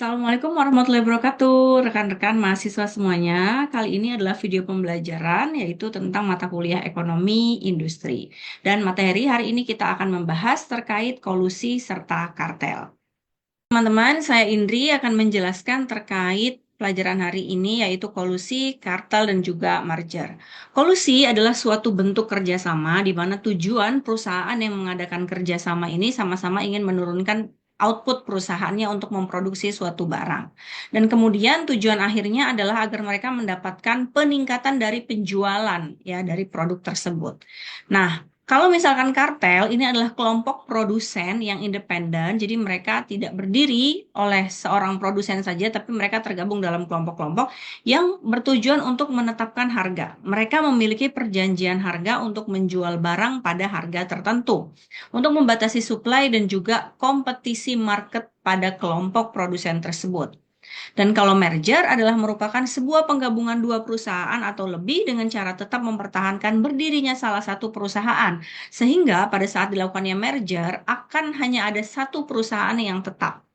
Assalamualaikum warahmatullahi wabarakatuh, rekan-rekan mahasiswa semuanya. Kali ini adalah video pembelajaran yaitu tentang mata kuliah ekonomi industri. Dan materi hari ini kita akan membahas terkait kolusi serta kartel. Teman-teman, saya Indri akan menjelaskan terkait pelajaran hari ini yaitu kolusi, kartel, dan juga merger. Kolusi adalah suatu bentuk kerjasama di mana tujuan perusahaan yang mengadakan kerjasama ini sama-sama ingin menurunkan output perusahaannya untuk memproduksi suatu barang. Dan kemudian tujuan akhirnya adalah agar mereka mendapatkan peningkatan dari penjualan ya dari produk tersebut. Nah, kalau misalkan kartel, ini adalah kelompok produsen yang independen, jadi mereka tidak berdiri oleh seorang produsen saja, tapi mereka tergabung dalam kelompok-kelompok yang bertujuan untuk menetapkan harga. Mereka memiliki perjanjian harga untuk menjual barang pada harga tertentu, untuk membatasi supply dan juga kompetisi market pada kelompok produsen tersebut. Dan kalau merger adalah merupakan sebuah penggabungan dua perusahaan atau lebih dengan cara tetap mempertahankan berdirinya salah satu perusahaan. Sehingga pada saat dilakukannya merger akan hanya ada satu perusahaan yang tetap.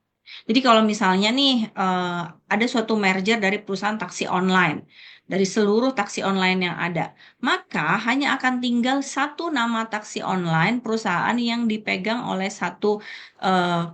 Jadi kalau misalnya nih ada suatu merger dari perusahaan taksi online, dari seluruh taksi online yang ada, maka hanya akan tinggal satu nama taksi online perusahaan yang dipegang oleh satu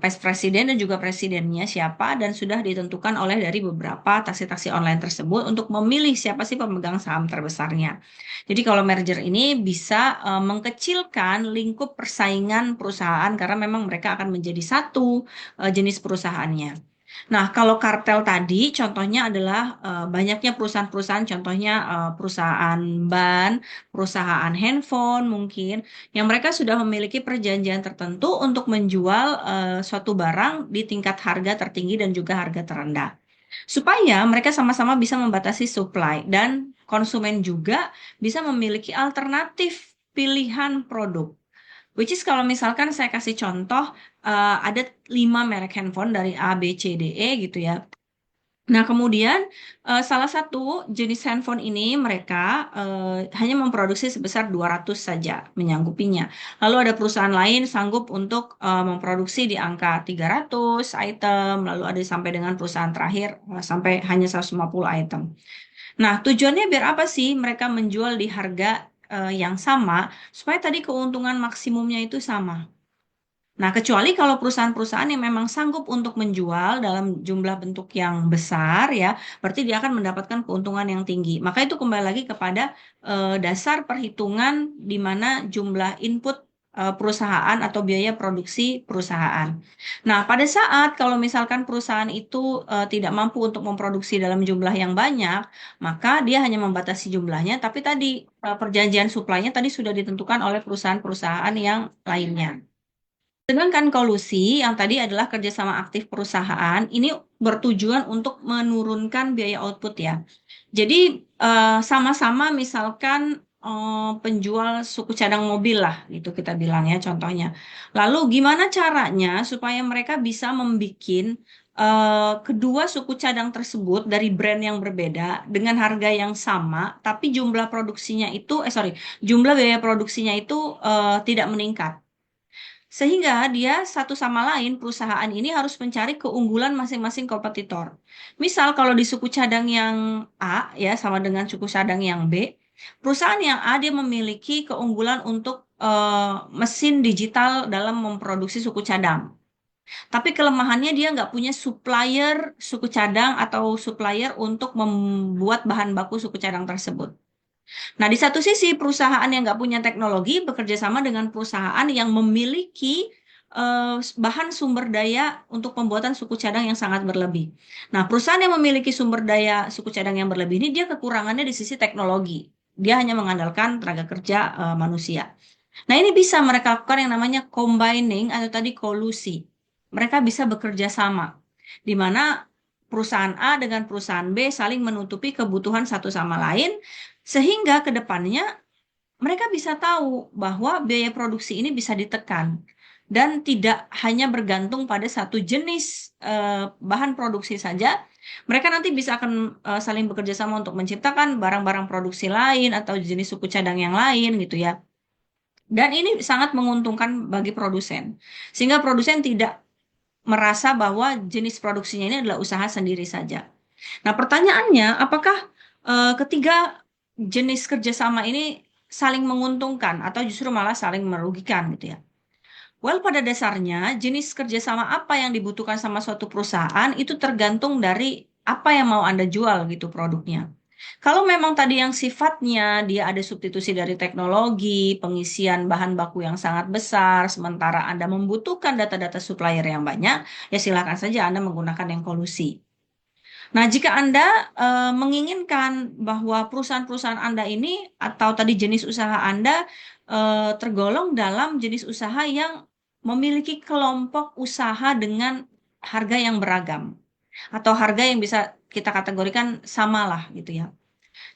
vice presiden dan juga presidennya siapa dan sudah ditentukan oleh dari beberapa taksi-taksi online tersebut untuk memilih siapa sih pemegang saham terbesarnya. Jadi kalau merger ini bisa mengkecilkan lingkup persaingan perusahaan karena memang mereka akan menjadi satu jenis perusahaannya. Nah, kalau kartel tadi contohnya adalah banyaknya perusahaan-perusahaan, contohnya perusahaan ban, perusahaan handphone mungkin, yang mereka sudah memiliki perjanjian tertentu untuk menjual suatu barang di tingkat harga tertinggi dan juga harga terendah. Supaya mereka sama-sama bisa membatasi supply dan konsumen juga bisa memiliki alternatif pilihan produk. Which is kalau misalkan saya kasih contoh, ada 5 merek handphone dari A, B, C, D, E gitu ya. Nah, kemudian salah satu jenis handphone ini mereka hanya memproduksi sebesar 200 saja menyanggupinya. Lalu ada perusahaan lain sanggup untuk memproduksi di angka 300 item, lalu ada sampai dengan perusahaan terakhir sampai hanya 150 item. Nah, tujuannya biar apa sih mereka menjual di harga yang sama supaya tadi keuntungan maksimumnya itu sama. Nah, kecuali kalau perusahaan-perusahaan yang memang sanggup untuk menjual dalam jumlah bentuk yang besar ya, berarti dia akan mendapatkan keuntungan yang tinggi. Maka itu kembali lagi kepada dasar perhitungan di mana jumlah input perusahaan atau biaya produksi perusahaan. Nah, pada saat kalau misalkan perusahaan itu tidak mampu untuk memproduksi dalam jumlah yang banyak, maka dia hanya membatasi jumlahnya, tapi tadi perjanjian suplainya tadi sudah ditentukan oleh perusahaan-perusahaan yang lainnya. Sedangkan kolusi yang tadi adalah kerjasama aktif perusahaan, ini bertujuan untuk menurunkan biaya output ya. Jadi sama-sama misalkan penjual suku cadang mobil lah, gitu kita bilang ya contohnya. Lalu gimana caranya supaya mereka bisa membuat kedua suku cadang tersebut dari brand yang berbeda dengan harga yang sama, tapi jumlah produksinya itu, jumlah biaya produksinya itu tidak meningkat. Sehingga dia satu sama lain perusahaan ini harus mencari keunggulan masing-masing kompetitor. Misal kalau di suku cadang yang A ya sama dengan suku cadang yang B, perusahaan yang A dia memiliki keunggulan untuk mesin digital dalam memproduksi suku cadang. Tapi kelemahannya dia nggak punya supplier suku cadang atau supplier untuk membuat bahan baku suku cadang tersebut. Nah, di satu sisi perusahaan yang nggak punya teknologi bekerja sama dengan perusahaan yang memiliki bahan sumber daya untuk pembuatan suku cadang yang sangat berlebih. Nah, perusahaan yang memiliki sumber daya suku cadang yang berlebih ini dia kekurangannya di sisi teknologi. Dia hanya mengandalkan tenaga kerja manusia. Nah, ini bisa mereka lakukan yang namanya combining atau tadi kolusi. Mereka bisa bekerja sama, di mana perusahaan A dengan perusahaan B saling menutupi kebutuhan satu sama lain, sehingga ke depannya mereka bisa tahu bahwa biaya produksi ini bisa ditekan dan tidak hanya bergantung pada satu jenis bahan produksi saja. Mereka nanti bisa akan saling bekerja sama untuk menciptakan barang-barang produksi lain atau jenis suku cadang yang lain gitu ya. Dan ini sangat menguntungkan bagi produsen. Sehingga produsen tidak merasa bahwa jenis produksinya ini adalah usaha sendiri saja. Nah, pertanyaannya, apakah ketiga jenis kerjasama ini saling menguntungkan atau justru malah saling merugikan gitu ya? Well, pada dasarnya jenis kerjasama apa yang dibutuhkan sama suatu perusahaan itu tergantung dari apa yang mau Anda jual gitu produknya. Kalau memang tadi yang sifatnya dia ada substitusi dari teknologi, pengisian bahan baku yang sangat besar, sementara Anda membutuhkan data-data supplier yang banyak, ya silakan saja Anda menggunakan yang kolusi. Nah, jika Anda menginginkan bahwa perusahaan-perusahaan Anda ini atau tadi jenis usaha Anda tergolong dalam jenis usaha yang memiliki kelompok usaha dengan harga yang beragam atau harga yang bisa kita kategorikan samalah gitu ya.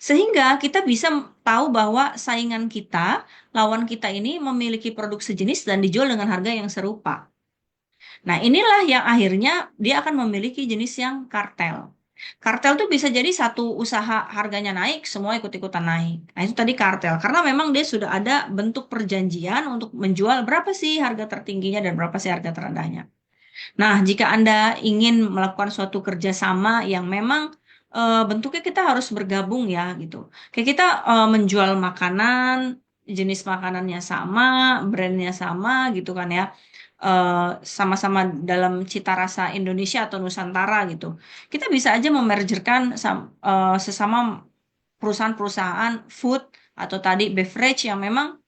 Sehingga kita bisa tahu bahwa saingan kita, lawan kita ini memiliki produk sejenis dan dijual dengan harga yang serupa. Nah, inilah yang akhirnya dia akan memiliki jenis yang kartel. Kartel tuh bisa jadi satu usaha harganya naik, semua ikut-ikutan naik. Nah, itu tadi kartel. Karena memang dia sudah ada bentuk perjanjian untuk menjual berapa sih harga tertingginya dan berapa sih harga terendahnya. Nah, jika Anda ingin melakukan suatu kerjasama yang memang bentuknya kita harus bergabung ya gitu. Kayak kita menjual makanan, jenis makanannya sama, brandnya sama gitu kan ya. Sama-sama dalam cita rasa Indonesia atau Nusantara gitu. Kita bisa aja memergerkan sesama perusahaan-perusahaan food atau tadi beverage yang memang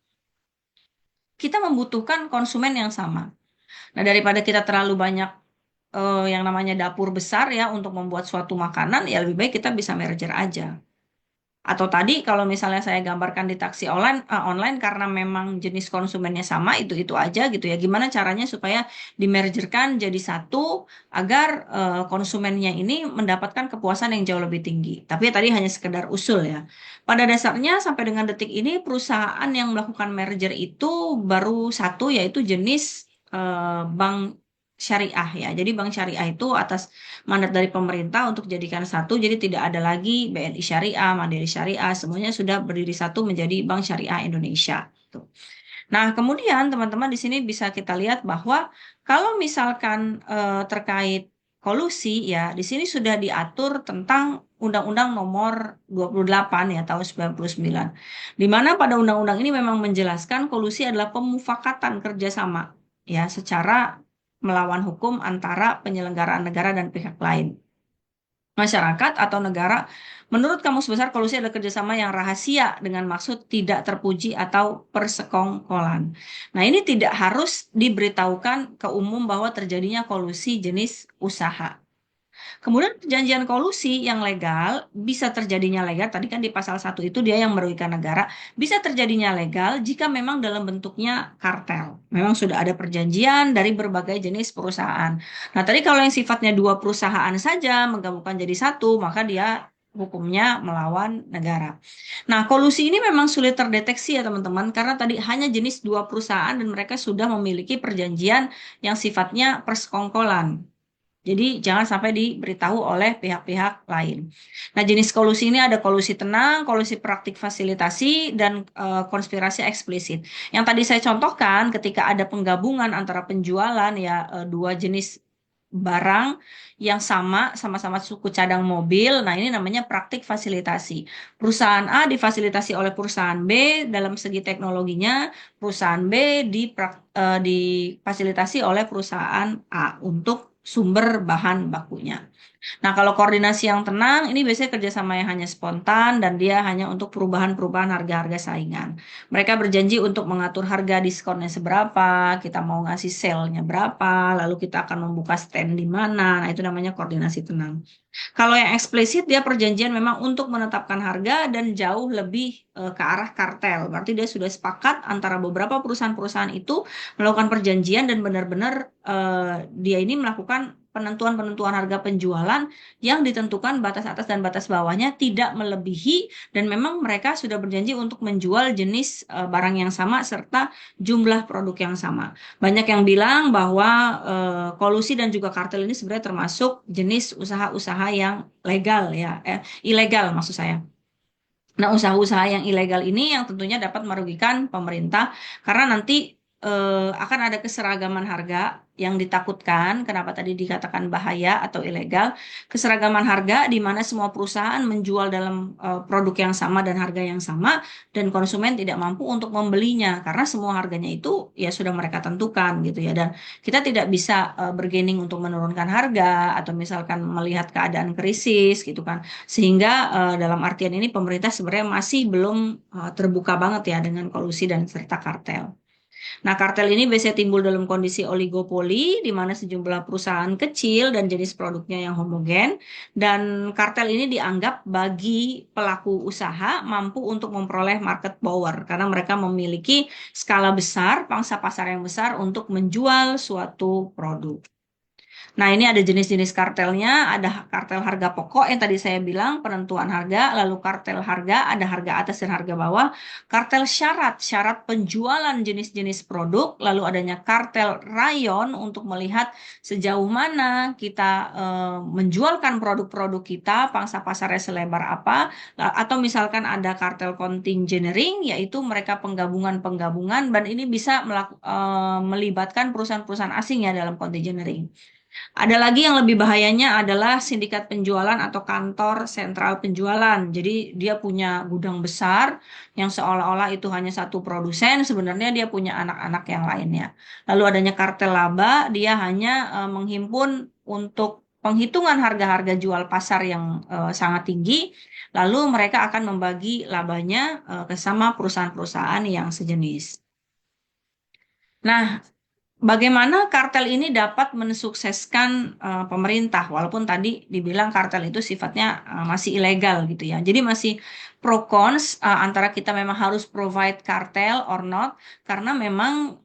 kita membutuhkan konsumen yang sama. Nah, daripada kita terlalu banyak yang namanya dapur besar ya untuk membuat suatu makanan, ya lebih baik kita bisa merger aja. Atau tadi kalau misalnya saya gambarkan di taksi online karena memang jenis konsumennya sama itu aja gitu ya. Gimana caranya supaya dimergerkan jadi satu agar konsumennya ini mendapatkan kepuasan yang jauh lebih tinggi. Tapi ya tadi hanya sekedar usul ya. Pada dasarnya sampai dengan detik ini perusahaan yang melakukan merger itu baru satu yaitu jenis bank syariah ya. Jadi bank syariah itu atas mandat dari pemerintah untuk jadikan satu, jadi tidak ada lagi BNI Syariah, Mandiri Syariah, semuanya sudah berdiri satu menjadi Bank Syariah Indonesia. Tuh. Nah, kemudian teman-teman di sini bisa kita lihat bahwa kalau misalkan terkait kolusi ya, di sini sudah diatur tentang Undang-Undang Nomor 28 ya tahun 99. Di mana pada undang-undang ini memang menjelaskan kolusi adalah pemufakatan kerjasama ya secara melawan hukum antara penyelenggaraan negara dan pihak lain masyarakat atau negara. Menurut Kamus Besar, kolusi adalah kerjasama yang rahasia dengan maksud tidak terpuji atau persekongkolan. Nah, ini tidak harus diberitahukan ke umum bahwa terjadinya kolusi jenis usaha. Kemudian perjanjian kolusi yang legal bisa terjadinya legal, tadi kan di pasal 1 itu dia yang merugikan negara, bisa terjadinya legal jika memang dalam bentuknya kartel. Memang sudah ada perjanjian dari berbagai jenis perusahaan. Nah, tadi kalau yang sifatnya dua perusahaan saja menggabungkan jadi satu, maka dia hukumnya melawan negara. Nah, kolusi ini memang sulit terdeteksi ya teman-teman, karena tadi hanya jenis dua perusahaan dan mereka sudah memiliki perjanjian yang sifatnya persekongkolan. Jadi jangan sampai diberitahu oleh pihak-pihak lain. Nah, jenis kolusi ini ada kolusi tenang, kolusi praktik fasilitasi, dan konspirasi eksplisit. Yang tadi saya contohkan ketika ada penggabungan antara penjualan ya dua jenis barang yang sama-sama suku cadang mobil. Nah, ini namanya praktik fasilitasi. Perusahaan A difasilitasi oleh perusahaan B dalam segi teknologinya, perusahaan B difasilitasi oleh perusahaan A untuk sumber bahan bakunya. Nah, kalau koordinasi yang tenang, ini biasanya kerjasama yang hanya spontan dan dia hanya untuk perubahan-perubahan harga-harga saingan. Mereka berjanji untuk mengatur harga diskonnya seberapa, kita mau ngasih sale-nya berapa, lalu kita akan membuka stand di mana. Nah, itu namanya koordinasi tenang. Kalau yang eksplisit dia perjanjian memang untuk menetapkan harga dan jauh lebih ke arah kartel. Berarti dia sudah sepakat antara beberapa perusahaan-perusahaan itu melakukan perjanjian dan benar-benar dia ini melakukan penentuan-penentuan harga penjualan yang ditentukan batas atas dan batas bawahnya tidak melebihi dan memang mereka sudah berjanji untuk menjual jenis barang yang sama serta jumlah produk yang sama. Banyak yang bilang bahwa kolusi dan juga kartel ini sebenarnya termasuk jenis usaha-usaha yang legal ya, ilegal maksud saya. Nah, usaha-usaha yang ilegal ini yang tentunya dapat merugikan pemerintah karena nanti akan ada keseragaman harga yang ditakutkan. Kenapa tadi dikatakan bahaya atau ilegal? Keseragaman harga di mana semua perusahaan menjual dalam produk yang sama dan harga yang sama, dan konsumen tidak mampu untuk membelinya karena semua harganya itu ya sudah mereka tentukan gitu ya. Dan kita tidak bisa bergening untuk menurunkan harga atau misalkan melihat keadaan krisis gitu kan. Sehingga dalam artian ini pemerintah sebenarnya masih belum terbuka banget ya dengan kolusi dan serta kartel. Nah, kartel ini biasanya timbul dalam kondisi oligopoli, di mana sejumlah perusahaan kecil dan jenis produknya yang homogen, dan kartel ini dianggap bagi pelaku usaha mampu untuk memperoleh market power, karena mereka memiliki skala besar, pangsa pasar yang besar untuk menjual suatu produk. Nah, ini ada jenis-jenis kartelnya, ada kartel harga pokok yang tadi saya bilang, penentuan harga, lalu kartel harga, ada harga atas dan harga bawah, kartel syarat, syarat penjualan jenis-jenis produk, lalu adanya kartel rayon untuk melihat sejauh mana kita menjualkan produk-produk kita, pangsa pasarnya selebar apa, atau misalkan ada kartel contingenering, yaitu mereka penggabungan-penggabungan, dan ini bisa melibatkan perusahaan-perusahaan asing ya dalam contingenering. Ada lagi yang lebih bahayanya adalah sindikat penjualan atau kantor sentral penjualan. Jadi dia punya gudang besar yang seolah-olah itu hanya satu produsen, sebenarnya dia punya anak-anak yang lainnya. Lalu adanya kartel laba, dia hanya menghimpun untuk penghitungan harga-harga jual pasar yang sangat tinggi, lalu mereka akan membagi labanya ke sama perusahaan-perusahaan yang sejenis. Nah, bagaimana kartel ini dapat mensukseskan pemerintah, walaupun tadi dibilang kartel itu sifatnya masih ilegal gitu ya. Jadi masih pro cons antara kita memang harus provide kartel or not, karena memang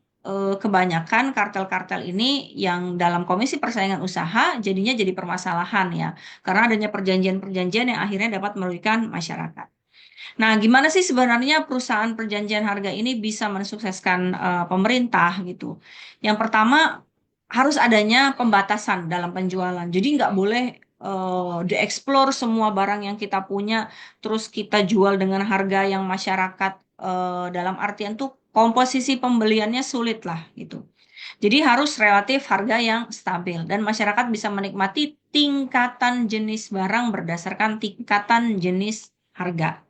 kebanyakan kartel-kartel ini yang dalam Komisi Persaingan Usaha jadinya jadi permasalahan ya, karena adanya perjanjian-perjanjian yang akhirnya dapat merugikan masyarakat. Nah, gimana sih sebenarnya perusahaan perjanjian harga ini bisa mensukseskan pemerintah gitu? Yang pertama, harus adanya pembatasan dalam penjualan. Jadi nggak boleh dieksplor semua barang yang kita punya, terus kita jual dengan harga yang masyarakat dalam artian tuh komposisi pembeliannya sulit lah gitu. Jadi harus relatif harga yang stabil dan masyarakat bisa menikmati tingkatan jenis barang berdasarkan tingkatan jenis harga.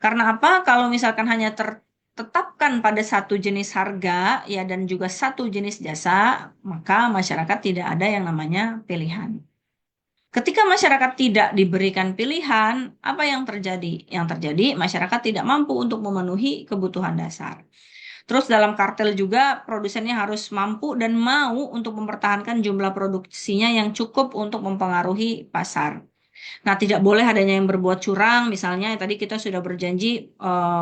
Karena apa? Kalau misalkan hanya tertetapkan pada satu jenis harga ya dan juga satu jenis jasa, maka masyarakat tidak ada yang namanya pilihan. Ketika masyarakat tidak diberikan pilihan, apa yang terjadi? Yang terjadi masyarakat tidak mampu untuk memenuhi kebutuhan dasar. Terus dalam kartel juga produsennya harus mampu dan mau untuk mempertahankan jumlah produksinya yang cukup untuk mempengaruhi pasar. Nah, tidak boleh adanya yang berbuat curang, misalnya tadi kita sudah berjanji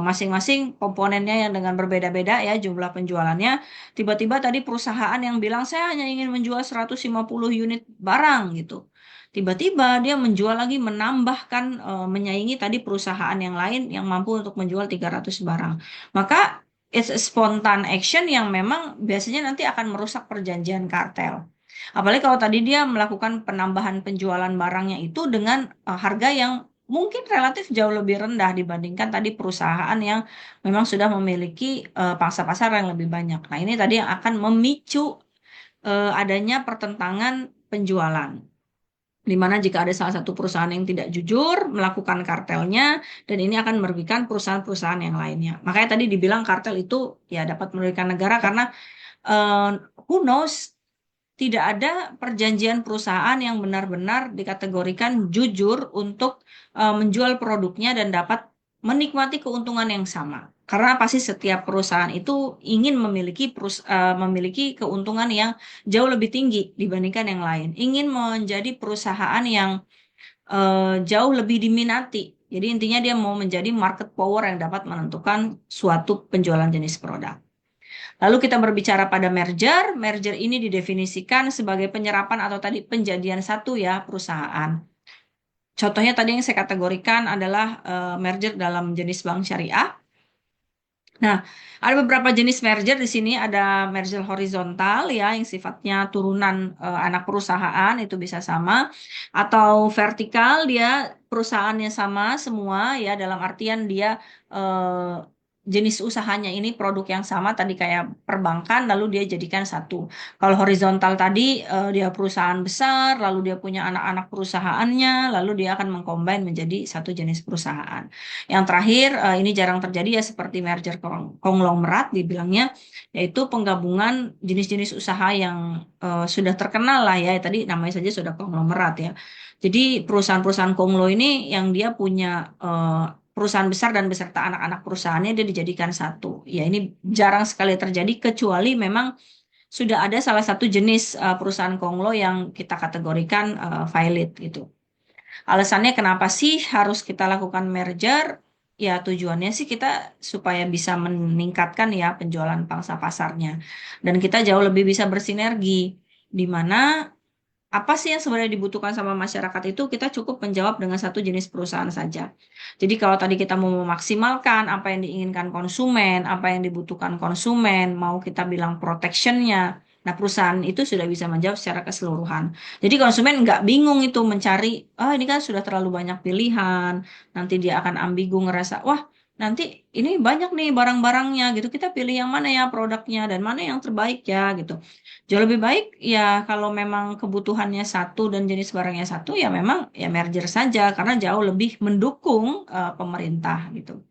masing-masing komponennya yang dengan berbeda-beda ya jumlah penjualannya. Tiba-tiba tadi perusahaan yang bilang saya hanya ingin menjual 150 unit barang gitu. Tiba-tiba dia menjual lagi menambahkan menyaingi tadi perusahaan yang lain yang mampu untuk menjual 300 barang. Maka it's a spontan action yang memang biasanya nanti akan merusak perjanjian kartel. Apalagi kalau tadi dia melakukan penambahan penjualan barangnya itu dengan harga yang mungkin relatif jauh lebih rendah dibandingkan tadi perusahaan yang memang sudah memiliki pangsa pasar yang lebih banyak. Nah, ini tadi yang akan memicu adanya pertentangan penjualan. Di mana jika ada salah satu perusahaan yang tidak jujur melakukan kartelnya, dan ini akan merugikan perusahaan-perusahaan yang lainnya. Makanya tadi dibilang kartel itu ya dapat merugikan negara karena uh, who knows, tidak ada perjanjian perusahaan yang benar-benar dikategorikan jujur untuk menjual produknya dan dapat menikmati keuntungan yang sama. Karena pasti setiap perusahaan itu ingin memiliki keuntungan yang jauh lebih tinggi dibandingkan yang lain. Ingin menjadi perusahaan yang jauh lebih diminati. Jadi intinya dia mau menjadi market power yang dapat menentukan suatu penjualan jenis produk. Lalu kita berbicara pada merger. Merger ini didefinisikan sebagai penyerapan atau tadi penjadian satu ya perusahaan. Contohnya tadi yang saya kategorikan adalah merger dalam jenis bank syariah. Nah, ada beberapa jenis merger di sini. Ada merger horizontal ya yang sifatnya turunan anak perusahaan itu bisa sama, atau vertikal dia perusahaannya sama semua ya dalam artian dia jenis usahanya ini produk yang sama tadi kayak perbankan lalu dia jadikan satu. Kalau horizontal tadi dia perusahaan besar lalu dia punya anak-anak perusahaannya lalu dia akan mengcombine menjadi satu jenis perusahaan. Yang terakhir ini jarang terjadi ya seperti merger konglomerat dibilangnya yaitu penggabungan jenis-jenis usaha yang sudah terkenal lah ya tadi namanya saja sudah konglomerat ya. Jadi perusahaan-perusahaan konglo ini yang dia punya perusahaan besar dan beserta anak-anak perusahaannya dia dijadikan satu. Ya ini jarang sekali terjadi kecuali memang sudah ada salah satu jenis perusahaan konglo yang kita kategorikan valid gitu. Alasannya kenapa sih harus kita lakukan merger? Ya tujuannya sih kita supaya bisa meningkatkan ya penjualan pangsa pasarnya. Dan kita jauh lebih bisa bersinergi. Di mana apa sih yang sebenarnya dibutuhkan sama masyarakat itu kita cukup menjawab dengan satu jenis perusahaan saja. Jadi kalau tadi kita mau memaksimalkan apa yang diinginkan konsumen, apa yang dibutuhkan konsumen, mau kita bilang protectionnya, nah perusahaan itu sudah bisa menjawab secara keseluruhan. Jadi konsumen nggak bingung itu mencari, ah ini kan sudah terlalu banyak pilihan, nanti dia akan ambigu ngerasa, wah nanti ini banyak nih barang-barangnya gitu, kita pilih yang mana ya produknya dan mana yang terbaik ya gitu. Jauh lebih baik ya kalau memang kebutuhannya satu dan jenis barangnya satu ya memang ya merger saja karena jauh lebih mendukung pemerintah gitu.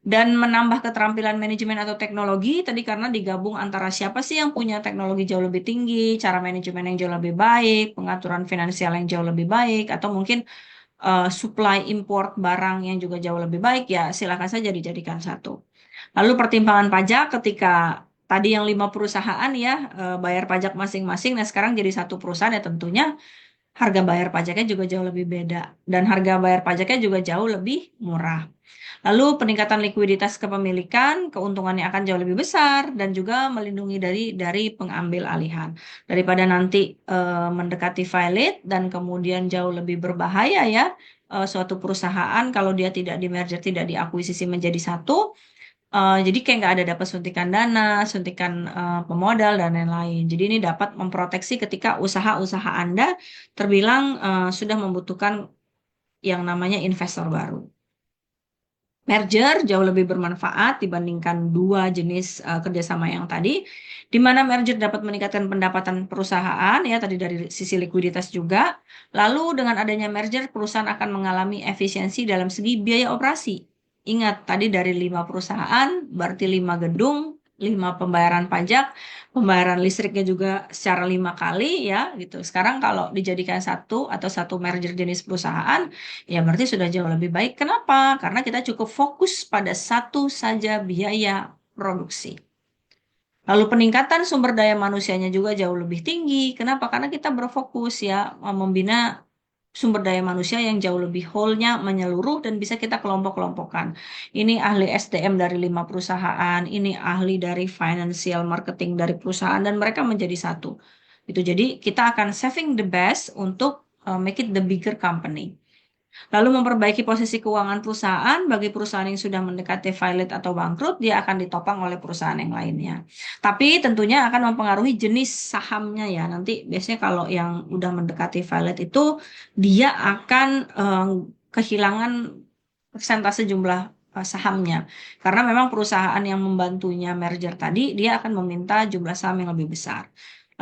Dan menambah keterampilan manajemen atau teknologi tadi karena digabung antara siapa sih yang punya teknologi jauh lebih tinggi, cara manajemen yang jauh lebih baik, pengaturan finansial yang jauh lebih baik, atau mungkin supply import barang yang juga jauh lebih baik ya silakan saja dijadikan satu. Lalu pertimbangan pajak ketika tadi yang 5 perusahaan ya bayar pajak masing-masing, nah sekarang jadi satu perusahaan ya tentunya harga bayar pajaknya juga jauh lebih beda dan harga bayar pajaknya juga jauh lebih murah. Lalu peningkatan likuiditas kepemilikan, keuntungannya akan jauh lebih besar dan juga melindungi dari pengambil alihan. Daripada nanti mendekati valid dan kemudian jauh lebih berbahaya ya suatu perusahaan kalau dia tidak di merger, tidak diakuisisi menjadi satu. Jadi kayak nggak ada dapat suntikan dana, suntikan pemodal dan lain-lain. Jadi ini dapat memproteksi ketika usaha-usaha Anda terbilang sudah membutuhkan yang namanya investor baru. Merger jauh lebih bermanfaat dibandingkan dua jenis kerjasama yang tadi, di mana merger dapat meningkatkan pendapatan perusahaan, ya tadi dari sisi likuiditas juga. Lalu dengan adanya merger, perusahaan akan mengalami efisiensi dalam segi biaya operasi. Ingat, tadi dari 5 perusahaan, berarti 5 gedung, 5 pembayaran pajak, pembayaran listriknya juga secara 5 kali, ya gitu. Sekarang kalau dijadikan satu atau satu merger jenis perusahaan, ya berarti sudah jauh lebih baik. Kenapa? Karena kita cukup fokus pada satu saja biaya produksi. Lalu peningkatan sumber daya manusianya juga jauh lebih tinggi. Kenapa? Karena kita berfokus ya membina sumber daya manusia yang jauh lebih whole-nya menyeluruh dan bisa kita kelompok-kelompokkan. Ini ahli SDM dari 5 perusahaan, ini ahli dari financial marketing dari perusahaan dan mereka menjadi satu. Itu jadi kita akan saving the best untuk make it the bigger company. Lalu memperbaiki posisi keuangan perusahaan bagi perusahaan yang sudah mendekati valid atau bangkrut, dia akan ditopang oleh perusahaan yang lainnya. Tapi tentunya akan mempengaruhi jenis sahamnya ya. Nanti biasanya kalau yang udah mendekati valid itu dia akan kehilangan persentase jumlah sahamnya. Karena memang perusahaan yang membantunya merger tadi, dia akan meminta jumlah saham yang lebih besar.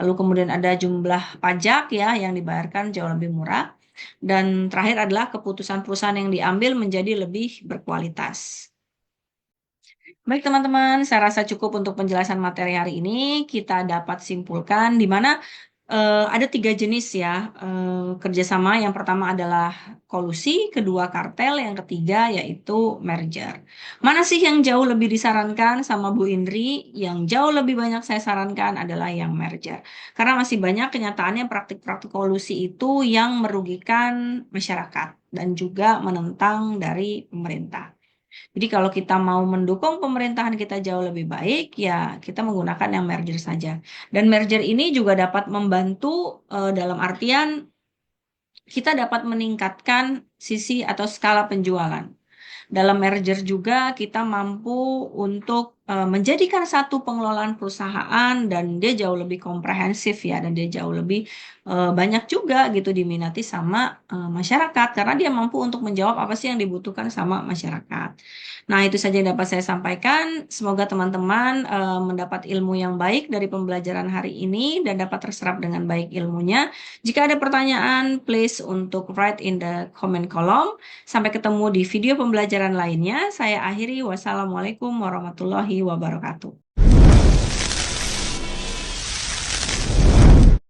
Lalu kemudian ada jumlah pajak ya yang dibayarkan jauh lebih murah. Dan terakhir adalah keputusan perusahaan yang diambil menjadi lebih berkualitas. Baik teman-teman, saya rasa cukup untuk penjelasan materi hari ini. Kita dapat simpulkan di mana ada 3 jenis ya kerjasama. Yang pertama adalah kolusi, kedua kartel, yang ketiga yaitu merger. Mana sih yang jauh lebih disarankan sama Bu Indri? Yang jauh lebih banyak saya sarankan adalah yang merger. Karena masih banyak kenyataannya praktik-praktik kolusi itu yang merugikan masyarakat dan juga menentang dari pemerintah. Jadi kalau kita mau mendukung pemerintahan kita jauh lebih baik, ya kita menggunakan yang merger saja. Dan merger ini juga dapat membantu dalam artian kita dapat meningkatkan sisi atau skala penjualan. Dalam merger juga kita mampu untuk menjadikan satu pengelolaan perusahaan dan dia jauh lebih komprehensif ya dan dia jauh lebih banyak juga gitu diminati sama masyarakat karena dia mampu untuk menjawab apa sih yang dibutuhkan sama masyarakat. Nah, itu saja yang dapat saya sampaikan. Semoga teman-teman mendapat ilmu yang baik dari pembelajaran hari ini dan dapat terserap dengan baik ilmunya. Jika ada pertanyaan, please untuk write in the comment column. Sampai ketemu di video pembelajaran lainnya. Saya akhiri. Wassalamualaikum warahmatullahi wabarakatuh.